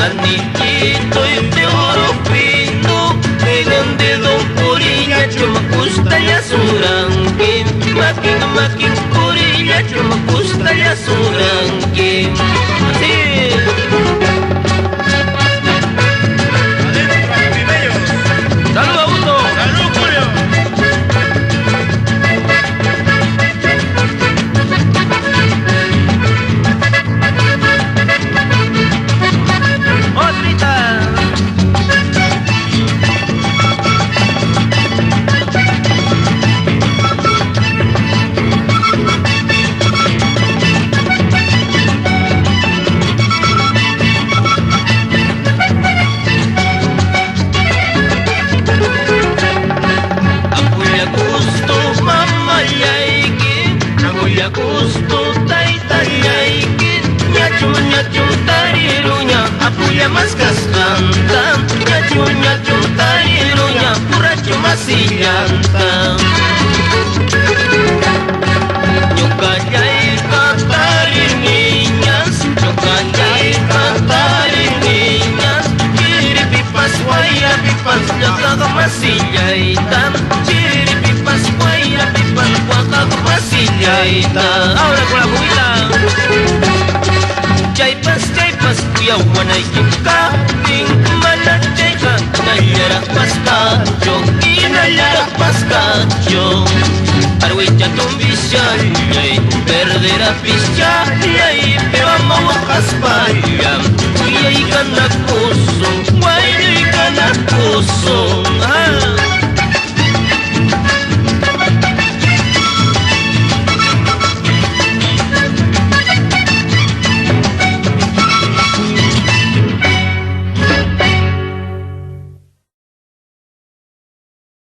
anillito de oro fino, pegan de don Purilla, chuma gusta ya suranque, makin Purilla, chuma gusta ya suranque. ¡Salud, Augusto! ¡Salud, Julio! ¡Otrita! Gusto taita yaiki nyachu tarirunya apuya maskas kanta nyachu tarirunya purachu masillanta nyuka yai kantari niñas nyuka yai kantari niñas kiri pipas waya pipas nyaka masillaitan kiri pipas waya pipas waka masillaitan. Ahora con la cubita. Chaipas, kuya wanay kika, ping manacheka, nayarak paskacho, inayarak paskacho. Arwicha tumbisya, perder a pisya, pero mawakas pa, kuya